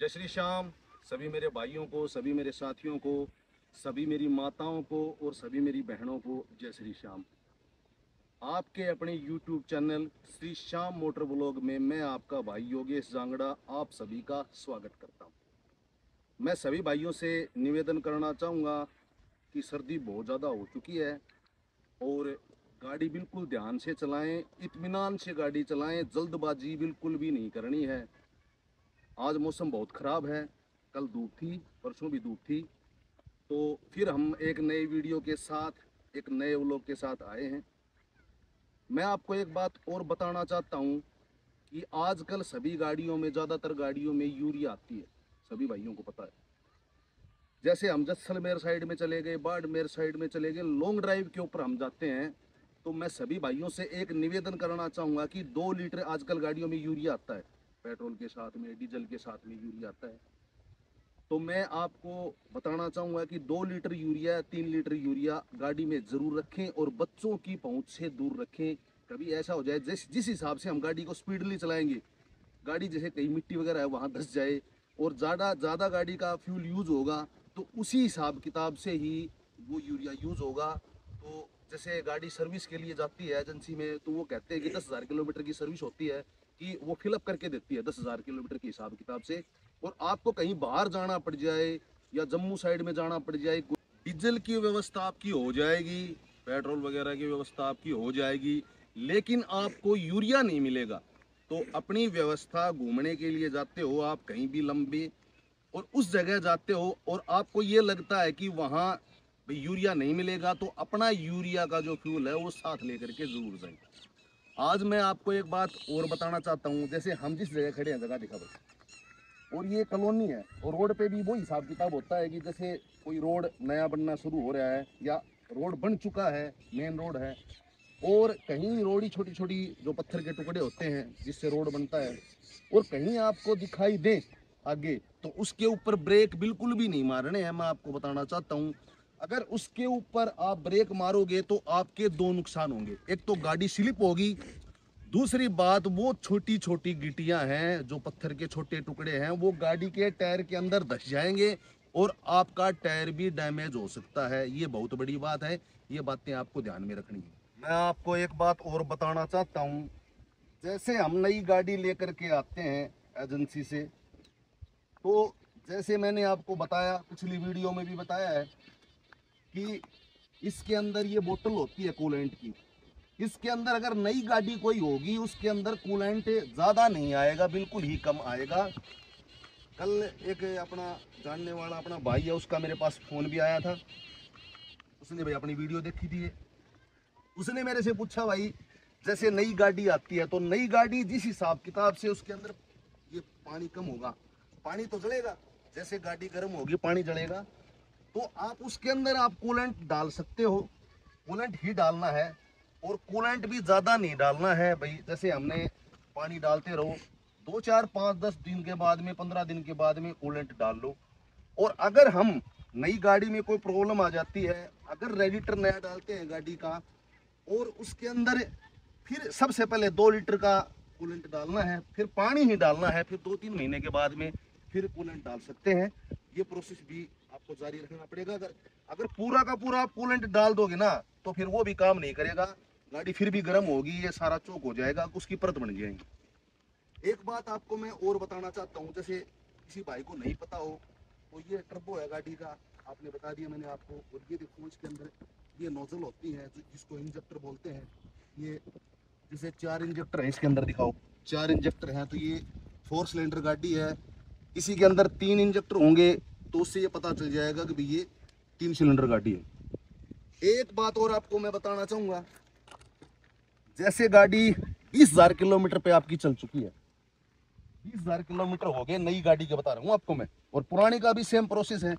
जय श्री श्याम। सभी मेरे भाइयों को, सभी मेरे साथियों को, सभी मेरी माताओं को और सभी मेरी बहनों को जय श्री श्याम। आपके अपने YouTube channel Shri Shyam motor blog में मैं आपका भाई योगेश जांगड़ा आप सभी का स्वागत करता हूं। मैं सभी भाइयों से निवेदन करना चाहूँगा कि सर्दी बहुत ज़्यादा हो चुकी है और गाड़ी बिल्कुल ध्यान से चलाएं, इत्मीनान से गाड़ी चलाएं, जल्दबाजी बिल्कुल भी नहीं करनी है। आज मौसम बहुत ख़राब है, कल धूप थी, परसों भी धूप थी। तो फिर हम एक नए वीडियो के साथ, एक नए व्लॉग के साथ आए हैं। मैं आपको एक बात और बताना चाहता हूँ कि आजकल सभी गाड़ियों में, ज़्यादातर गाड़ियों में यूरिया आती है, सभी भाइयों को पता है। जैसे हम जैसलमेर साइड में चले गए, बाड़मेर साइड में चले गए, लॉन्ग ड्राइव के ऊपर हम जाते हैं, तो मैं सभी भाइयों से एक निवेदन करना चाहूँगा कि 2 लीटर आजकल गाड़ियों में यूरिया आता है, पेट्रोल के साथ में, डीजल के साथ में यूरिया आता है। तो मैं आपको बताना चाहूँगा कि 2 लीटर यूरिया, 3 लीटर यूरिया गाड़ी में ज़रूर रखें और बच्चों की पहुँच से दूर रखें। कभी ऐसा हो जाए जिस हिसाब से हम गाड़ी को स्पीडली चलाएंगे, गाड़ी जैसे कहीं मिट्टी वगैरह है वहाँ धंस जाए और ज़्यादा ज़्यादा गाड़ी का फ्यूल यूज़ होगा, तो उसी हिसाब किताब से ही वो यूरिया यूज़ होगा। तो जैसे गाड़ी सर्विस के लिए जाती है एजेंसी में, तो वो कहते हैं कि 10,000 किलोमीटर की सर्विस होती है, कि वो फिलअप करके देती है 10,000 किलोमीटर के हिसाब किताब से। और आपको कहीं बाहर जाना पड़ जाए या जम्मू साइड में जाना पड़ जाए, डीजल की व्यवस्था आपकी हो जाएगी, पेट्रोल वगैरह की व्यवस्था आपकी हो जाएगी, लेकिन आपको यूरिया नहीं मिलेगा। तो अपनी व्यवस्था, घूमने के लिए जाते हो आप कहीं भी लंबे, और उस जगह जाते हो और आपको ये लगता है कि वहाँ यूरिया नहीं मिलेगा, तो अपना यूरिया का जो फ्यूल है वो साथ लेकर के जरूर जाए। आज मैं आपको एक बात और बताना चाहता हूँ। जैसे हम जिस जगह खड़े हैं, जगह दिखा बस, और ये कॉलोनी है, और रोड पे भी वो हिसाब किताब होता है कि जैसे कोई रोड नया बनना शुरू हो रहा है या रोड बन चुका है, मेन रोड है, और कहीं रोड ही छोटी छोटी जो पत्थर के टुकड़े होते हैं जिससे रोड बनता है, और कहीं आपको दिखाई दे आगे, तो उसके ऊपर ब्रेक बिल्कुल भी नहीं मारने हैं। मैं आपको बताना चाहता हूँ, अगर उसके ऊपर आप ब्रेक मारोगे तो आपके दो नुकसान होंगे। एक तो गाड़ी स्लिप होगी, दूसरी बात वो छोटी छोटी गिट्टियां हैं, जो पत्थर के छोटे टुकड़े हैं, वो गाड़ी के टायर के अंदर धस जाएंगे और आपका टायर भी डैमेज हो सकता है। ये बहुत बड़ी बात है, ये बातें आपको ध्यान में रखनी है। मैं आपको एक बात और बताना चाहता हूँ। जैसे हम नई गाड़ी लेकर के आते हैं एजेंसी से, तो जैसे मैंने आपको बताया, पिछली वीडियो में भी बताया है कि इसके अंदर ये बोतल होती है कूलेंट की। इसके अंदर अगर नई गाड़ी कोई होगी, उसके अंदर कूलेंट ज़्यादा नहीं आएगा, बिल्कुल ही कम आएगा। कल एक अपना जानने वाला अपना भाई है, उसका मेरे पास फ़ोन भी आया था। उसने भाई अपनी वीडियो देखी थी, उसने मेरे से पूछा, भाई जैसे नई गाड़ी आती है, तो नई गाड़ी जिस हिसाब किताब से उसके अंदर ये पानी कम होगा, पानी तो जलेगा, जैसे गाड़ी गर्म होगी पानी जलेगा, तो आप उसके अंदर आप कूलेंट डाल सकते हो। कूलेंट ही डालना है, और कूलेंट भी ज़्यादा नहीं डालना है भाई। जैसे हमने पानी डालते रहो, 2 4 5 10 दिन के बाद में, 15 दिन के बाद में कूलेंट डाल लो। और अगर हम नई गाड़ी में कोई प्रॉब्लम आ जाती है, अगर रेडिएटर नया डालते हैं गाड़ी का, और उसके अंदर फिर सबसे पहले 2 लीटर का कूलेंट डालना है, फिर पानी ही डालना है, फिर 2 3 महीने के बाद में फिर कूलेंट डाल सकते हैं। ये प्रोसेस भी आपको जारी रखना पड़ेगा। अगर अगर पूरा का पूरा आप कूलेंट डाल दोगे ना, तो फिर वो भी काम नहीं करेगा, गाड़ी फिर भी गर्म होगी, ये सारा चौक हो जाएगा, उसकी परत बन जाएगी। एक बात आपको मैं और बताना चाहता हूँ, जैसे किसी भाई को नहीं पता हो, तो ये टर्बो है गाड़ी का, आपने बता दिया मैंने आपको। और ये देखो, इसके अंदर ये नोजल होती है, जिसको इंजेक्टर बोलते हैं। ये जैसे 4 इंजेक्टर है इसके अंदर, दिखाओ 4 इंजेक्टर हैं। तो ये 4 सिलेंडर गाड़ी है, इसी के अंदर 3 इंजेक्टर होंगे, तो उससे ये पता चल जाएगा कि भाई ये 3 सिलेंडर गाड़ी है। एक बात और आपको मैं बताना चाहूँगा, जैसे गाड़ी 20,000 किलोमीटर पे आपकी चल चुकी है, 20,000 किलोमीटर हो गए, नई गाड़ी के बता रहा हूँ आपको मैं, और पुरानी का भी सेम प्रोसेस है।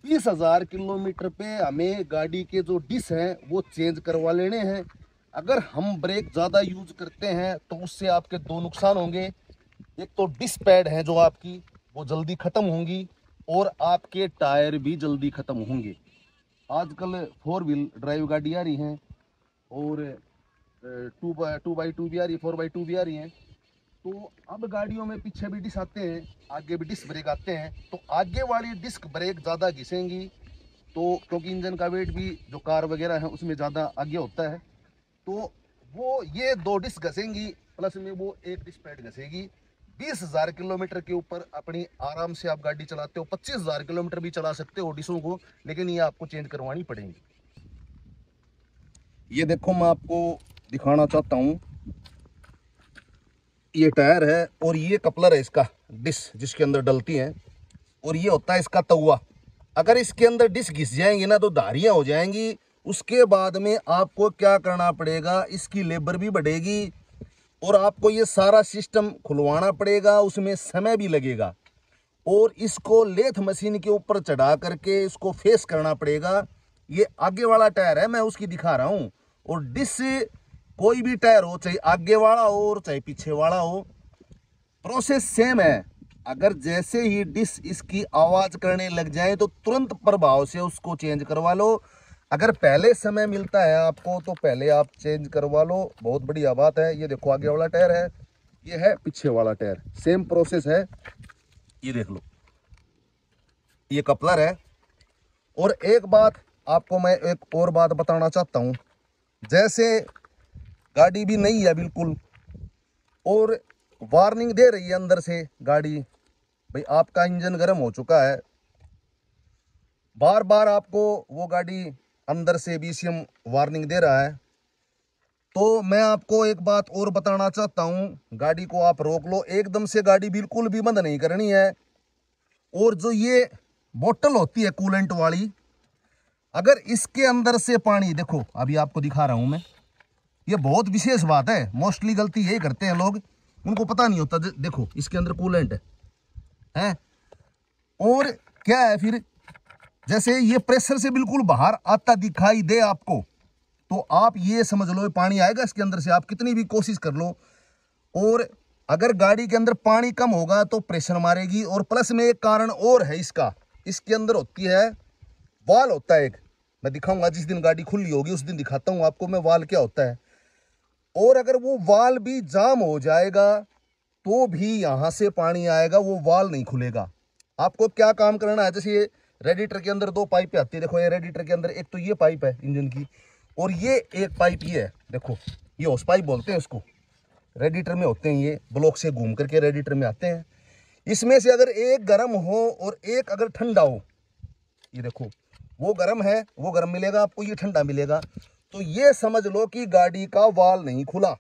20,000 किलोमीटर पे हमें गाड़ी के जो डिस हैं वो चेंज करवा लेने हैं। अगर हम ब्रेक ज़्यादा यूज करते हैं, तो उससे आपके दो नुकसान होंगे। एक तो डिस पैड है जो आपकी, वो जल्दी ख़त्म होंगी, और आपके टायर भी जल्दी ख़त्म होंगे। आजकल 4 व्हील ड्राइव गाड़ी आ रही हैं, और 2x2 भी आ रही है, 4x2 भी आ रही हैं। तो अब गाड़ियों में पीछे भी डिस्क आते हैं, आगे भी डिस्क ब्रेक आते हैं। तो आगे वाली डिस्क ब्रेक ज़्यादा घिसेंगी, तो क्योंकि इंजन का वेट भी जो कार वगैरह है उसमें ज़्यादा आगे होता है, तो वो ये 2 डिस्क घसेंगी, प्लस में वो एक डिस्क पैड घसेगी। 20,000 किलोमीटर के ऊपर अपनी आराम से आप गाड़ी चलाते हो, 25,000 किलोमीटर भी चला सकते हो डिस्कों को, लेकिन ये आपको चेंज करवानी पड़ेगी। ये देखो मैं आपको दिखाना चाहता हूँ, ये टायर है और ये कपलर है इसका, डिस्क जिसके अंदर डलती हैं, और ये होता है इसका तवा। अगर इसके अंदर डिस्क घिस जाएंगे ना तो धारियां हो जाएंगी। उसके बाद में आपको क्या करना पड़ेगा, इसकी लेबर भी बढ़ेगी और आपको ये सारा सिस्टम खुलवाना पड़ेगा, उसमें समय भी लगेगा और इसको लेथ मशीन के ऊपर चढ़ा करके इसको फेस करना पड़ेगा। ये आगे वाला टायर है, मैं उसकी दिखा रहा हूँ, और डिस्क कोई भी टायर हो, चाहे आगे वाला हो और चाहे पीछे वाला हो, प्रोसेस सेम है। अगर जैसे ही डिस्क इसकी आवाज करने लग जाए तो तुरंत प्रभाव से उसको चेंज करवा लो। अगर पहले समय मिलता है आपको तो पहले आप चेंज करवा लो, बहुत बढ़िया बात है। ये देखो आगे वाला टायर है, ये है पीछे वाला टायर, सेम प्रोसेस है। ये देख लो, ये कपलर है। और एक बात आपको मैं एक और बात बताना चाहता हूँ, जैसे गाड़ी भी नई है बिल्कुल और वार्निंग दे रही है अंदर से गाड़ी, भाई आपका इंजन गर्म हो चुका है, बार बार आपको वो गाड़ी अंदर से बीसीएम वार्निंग दे रहा है, तो मैं आपको एक बात और बताना चाहता हूँ, गाड़ी को आप रोक लो, एकदम से गाड़ी बिल्कुल भी बंद नहीं करनी है। और जो ये बोतल होती है कूलेंट वाली, अगर इसके अंदर से पानी, देखो अभी आपको दिखा रहा हूँ मैं, ये बहुत विशेष बात है, मोस्टली गलती यही करते हैं लोग, उनको पता नहीं होता। देखो इसके अंदर कूलेंट है और क्या है, फिर जैसे ये प्रेशर से बिल्कुल बाहर आता दिखाई दे आपको, तो आप ये समझ लो पानी आएगा इसके अंदर से, आप कितनी भी कोशिश कर लो। और अगर गाड़ी के अंदर पानी कम होगा तो प्रेशर मारेगी। और प्लस में एक कारण और है इसका, इसके अंदर होती है वाल होता है एक, मैं दिखाऊंगा जिस दिन गाड़ी खुली होगी उस दिन दिखाता हूं आपको मैं वाल क्या होता है। और अगर वो वाल भी जाम हो जाएगा तो भी यहां से पानी आएगा, वो वाल नहीं खुलेगा। आपको क्या काम करना है, जैसे ये रेडिएटर के अंदर 2 पाइपें आती है, देखो ये रेडिएटर के अंदर एक तो ये पाइप है इंजन की, और ये एक पाइप ये है, देखो ये होस पाइप बोलते हैं इसको, रेडिएटर में होते हैं, ये ब्लॉक से घूम करके रेडिएटर में आते हैं। इसमें से अगर एक गर्म हो और एक अगर ठंडा हो, ये देखो वो गर्म है, वो गर्म मिलेगा आपको, ये ठंडा मिलेगा, तो ये समझ लो कि गाड़ी का वाल नहीं खुला।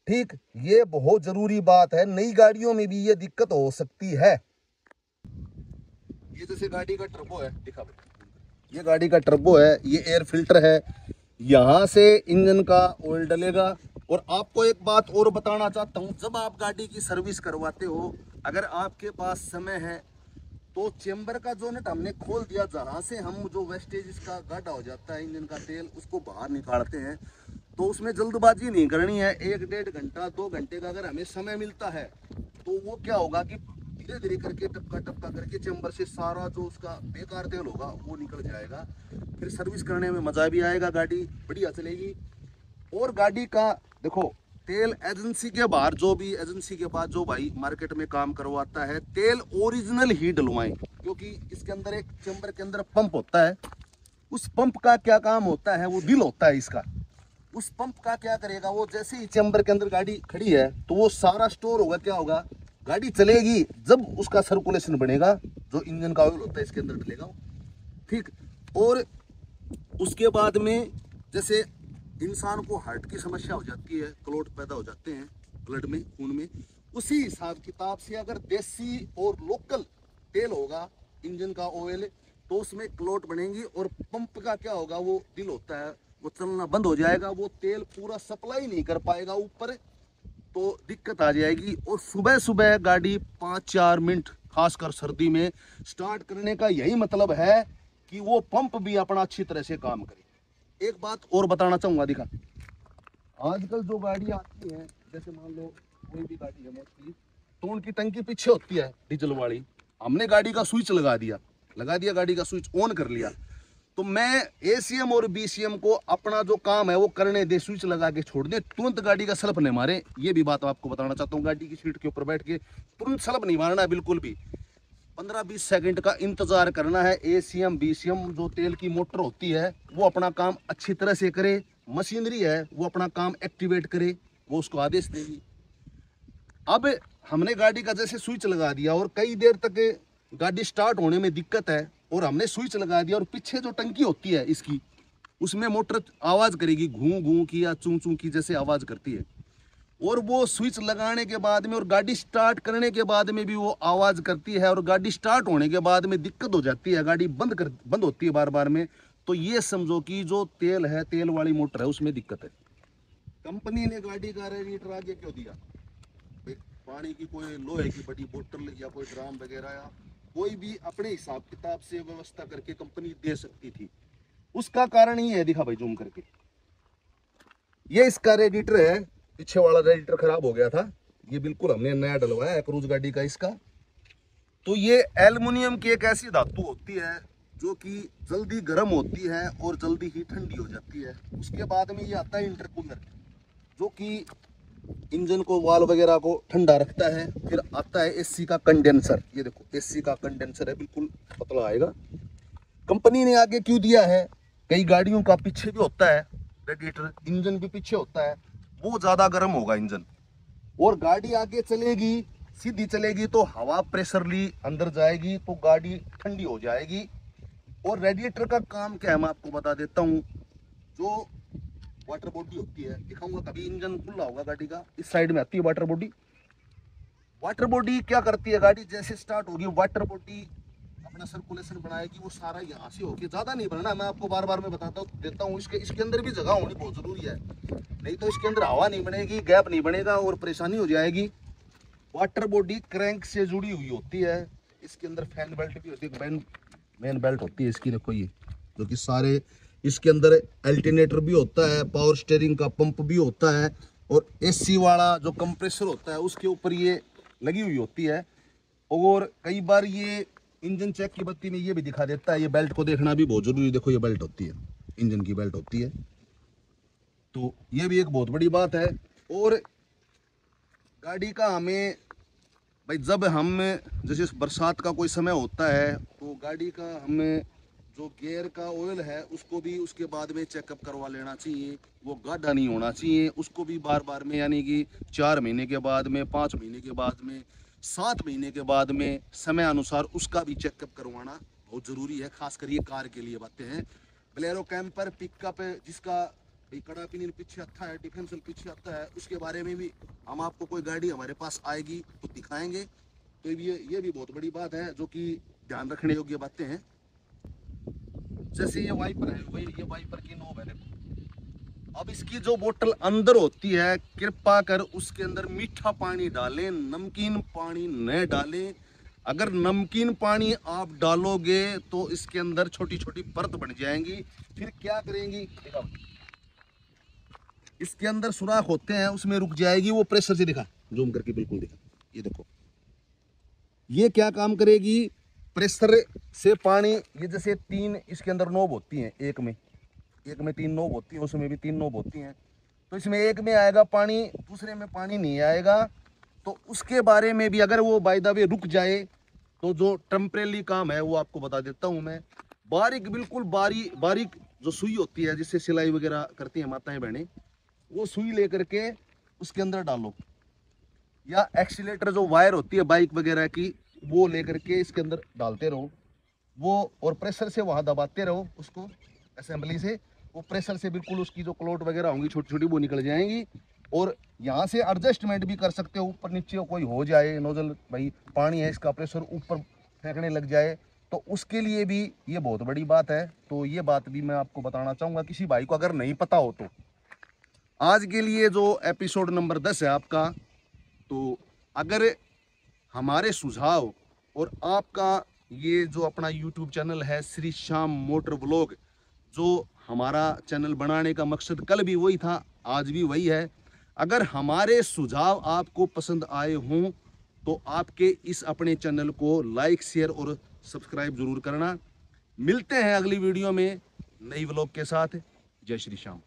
ठीक, ये बहुत जरूरी बात है, नई गाड़ियों में भी ये दिक्कत हो सकती है। ये जैसे गाड़ी का टर्बो है, दिखा भाई, ये गाड़ी का टर्बो है, ये एयर फिल्टर है, यहां से इंजन का ऑयल डलेगा। और आपको एक बात और बताना चाहता हूं, जब आप गाड़ी की सर्विस करवाते हो, अगर आपके पास समय है तो चेंबर का जो नट हमने खोल दिया, जहां से हम जो वेस्टेज इसका गाढ़ा हो जाता है इंजन का तेल, उसको बाहर निकालते हैं, तो उसमें जल्दबाजी नहीं करनी है। 1-1.5 घंटा 2 घंटे का अगर हमें समय मिलता है तो वो क्या होगा कि धीरे धीरे करके टपका टपका करके चेंबर से सारा जो उसका बेकार तेल होगा वो निकल जाएगा। फिर सर्विस करने में मजा भी आएगा, गाड़ी बढ़िया चलेगी। और गाड़ी का देखो तेल एजेंसी के बाहर, जो भी एजेंसी के पास जो भाई मार्केट में काम करवाता है, तेल ओरिजिनल ही डलवाएं, क्योंकि इसके अंदर एक चेंबर के अंदर पंप होता है, उस पंप का क्या काम होता है, वो दिल होता है इसका। उस पंप का क्या करेगा, वो जैसे ही चेंबर के अंदर गाड़ी खड़ी है तो वो सारा स्टोर होगा, क्या होगा, गाड़ी चलेगी जब उसका सर्कुलेशन बनेगा, जो इंजन का ऑयल होता है इसके अंदर डलेगा, ठीक। और उसके बाद में जैसे इंसान को हार्ट की समस्या हो जाती है, क्लॉट पैदा हो जाते हैं ब्लड में, खून में, उसी हिसाब किताब से अगर देसी और लोकल तेल होगा इंजन का ऑयल, तो उसमें क्लॉट बनेंगी और पंप का क्या होगा, वो दिल होता है, वो चलना बंद हो जाएगा, वो तेल पूरा सप्लाई नहीं कर पाएगा ऊपर, तो दिक्कत आ जाएगी। और सुबह सुबह गाड़ी 5-4 मिनट खासकर सर्दी में स्टार्ट करने का यही मतलब है कि वो पंप भी अपना अच्छी तरह से काम करे। एक बात और बताना चाहूंगा, दिखा आजकल जो गाड़ी आती है, जैसे मान लो कोई भी गाड़ी है मोस्टली, तो उनकी टंकी पीछे होती है डीजल वाली, हमने गाड़ी का स्विच लगा दिया गाड़ी का स्विच ऑन कर लिया, तो मैं एसीएम और बीसीएम को अपना जो काम है वो करने दे, स्विच लगा के छोड़ दे, तुरंत गाड़ी का स्लप नहीं मारे। ये भी बात आपको बताना चाहता हूँ, गाड़ी की सीट के ऊपर बैठ के तुरंत स्लप नहीं मारना है बिल्कुल भी। 15-20 सेकंड का इंतजार करना है। एसीएम बीसीएम जो तेल की मोटर होती है वो अपना काम अच्छी तरह से करे, मशीनरी है वो अपना काम एक्टिवेट करे, वो उसको आदेश देगी। अब हमने गाड़ी का जैसे स्विच लगा दिया और कई देर तक गाड़ी स्टार्ट होने में दिक्कत है, और हमने स्विच लगा दिया और पीछे जो टंकी होती है इसकी, उसमें मोटर आवाज करेगी घू घू की या चू चू की जैसे आवाज करती है, और वो स्विच लगाने के बाद में और गाड़ी स्टार्ट करने के बाद में भी वो आवाज करती है, और गाड़ी स्टार्ट होने के बाद में दिक्कत हो जाती है, गाड़ी बंद होती है बार बार में। तो ये समझो कि जो तेल है, तेल वाली मोटर है, उसमें दिक्कत है। कंपनी ने गाड़ी का रेडिएटर आगे क्यों दिया? पानी की कोई लोहे की बड़ी बोतल या कोई ड्राम वगैरह या कोई भी अपने हिसाब किताब से व्यवस्था करके कंपनी दे सकती थी। उसका कारण ही है, दिखा भाई जूम करके, ये इसका रेडिएटर है, पीछे वाला रेडिएटर खराब हो गया था, ये बिल्कुल हमने नया डलवाया है क्रूज गाड़ी का इसका। तो ये एल्युमिनियम की एक ऐसी धातु होती है जो कि जल्दी गर्म होती है और जल्दी ही ठंडी हो जाती है। उसके बाद में ये आता है इंटरकूलर, जो कि इंजन को, वाल वगैरह को ठंडा रखता है। फिर आता है एसी का कंडेंसर, ये देखो एसी का कंडेंसर है, बिल्कुल पतला आएगा। कंपनी ने आगे क्यों दिया है? कई गाड़ियों का पीछे भी होता है रेडिएटर, इंजन भी पीछे होता है, वो ज्यादा गर्म होगा इंजन, और गाड़ी आगे चलेगी, सीधी चलेगी तो हवा प्रेशरली अंदर जाएगी तो गाड़ी ठंडी हो जाएगी। और रेडिएटर का काम क्या है मैं आपको बता देता हूँ। जो वाटर बॉडी होती है, दिखाऊंगा कभी, इंजन खुला होगा गाड़ी का, इस साइड में आती है वाटर बॉडी। वाटर बॉडी क्या करती है, गाड़ी जैसे स्टार्ट होगी वाटर बॉडी अपना सर्कुलेशन बनाएगी, वो सारा यहाँ से होके, ज्यादा नहीं बनना, मैं आपको बार बार मैं बताता हूँ देता हूँ। इसके अंदर भी जगह होनी बहुत जरूरी है, नहीं तो इसके अंदर हवा नहीं बनेगी, गैप नहीं बनेगा और परेशानी हो जाएगी। वाटर बॉडी क्रैंक से जुड़ी हुई होती है, इसके अंदर फैन बेल्ट भी होती है, मेन बेल्ट होती है इसकी, देखो ये, जो कि सारे इसके अंदर अल्टरनेटर भी होता है, पावर स्टीयरिंग का पंप भी होता है, और एसी वाला जो कंप्रेसर होता है उसके ऊपर ये लगी हुई होती है। और कई बार ये इंजन चेक की बत्ती में ये भी दिखा देता है, ये बेल्ट को देखना भी बहुत जरूरी है। देखो ये बेल्ट होती है, इंजन की बेल्ट होती है, तो ये भी एक बहुत बड़ी बात है। और गाड़ी का हमें भाई, जब हम जैसे बरसात का कोई समय होता है तो गाड़ी का हमें जो गियर का ऑयल है उसको भी उसके बाद में चेकअप करवा लेना चाहिए, वो गाढ़ा नहीं होना चाहिए, उसको भी बार बार में, यानी कि 4 महीने के बाद में, 5 महीने के बाद में, 7 महीने के बाद में, समय अनुसार उसका भी चेकअप करवाना बहुत ज़रूरी है। खासकर ये कार के लिए बातें हैं। बोलेरो, कैंपर, पिकअप, जिसका कड़ा पिनियन पीछे आता है, डिफेंसल पीछे आता है, उसके बारे में भी हम आपको, कोई गाड़ी हमारे पास आएगी तो दिखाएंगे। तो ये भी बहुत बड़ी बात है जो कि ध्यान रखने योग्य बातें हैं। जैसे ये वाइपर है, वही ये वाइपर की नोब है, देखो। अब इसकी जो बोतल अंदर होती है, कृपा कर उसके अंदर मीठा पानी डालें, नमकीन पानी न डालें। अगर नमकीन पानी आप डालोगे तो इसके अंदर छोटी छोटी परत बन जाएंगी। फिर क्या करेंगी, इसके अंदर सुराख होते हैं, उसमें रुक जाएगी वो प्रेशर से, दिखा जूम करके, बिल्कुल दिखा, ये देखो, ये क्या काम करेगी, प्रेशर से पानी, ये जैसे 3 इसके अंदर नोब होती हैं, एक में 3 नोब होती है, उसमें भी 3 नोब होती हैं, तो इसमें एक में आएगा पानी, दूसरे में पानी नहीं आएगा। तो उसके बारे में भी अगर वो बाय द वे रुक जाए तो जो टेम्परेरी काम है वो आपको बता देता हूँ मैं। बारीक, बिल्कुल बारीक जो सुई होती है जिससे सिलाई वगैरह करती हैं माताएं बहनें, वो सुई लेकर के उसके अंदर डालो, या एक्सीलेटर जो वायर होती है बाइक वगैरह की, वो लेकर के इसके अंदर डालते रहो वो, और प्रेशर से वहाँ दबाते रहो उसको असेंबली से, वो प्रेशर से बिल्कुल उसकी जो क्लोट वगैरह होंगी छोटी छोटी वो निकल जाएंगी। और यहाँ से एडजस्टमेंट भी कर सकते हो, ऊपर नीचे कोई हो जाए नोजल, भाई पानी है इसका प्रेशर ऊपर फेंकने लग जाए, तो उसके लिए भी ये बहुत बड़ी बात है। तो ये बात भी मैं आपको बताना चाहूँगा, किसी भाई को अगर नहीं पता हो तो। आज के लिए जो एपिसोड नंबर 10 है आपका, तो अगर हमारे सुझाव और आपका ये जो अपना YouTube चैनल है श्री श्याम मोटर व्लॉग, जो हमारा चैनल बनाने का मकसद कल भी वही था, आज भी वही है। अगर हमारे सुझाव आपको पसंद आए हों तो आपके इस अपने चैनल को लाइक, शेयर और सब्सक्राइब जरूर करना। मिलते हैं अगली वीडियो में नई व्लॉग के साथ। जय श्री श्याम।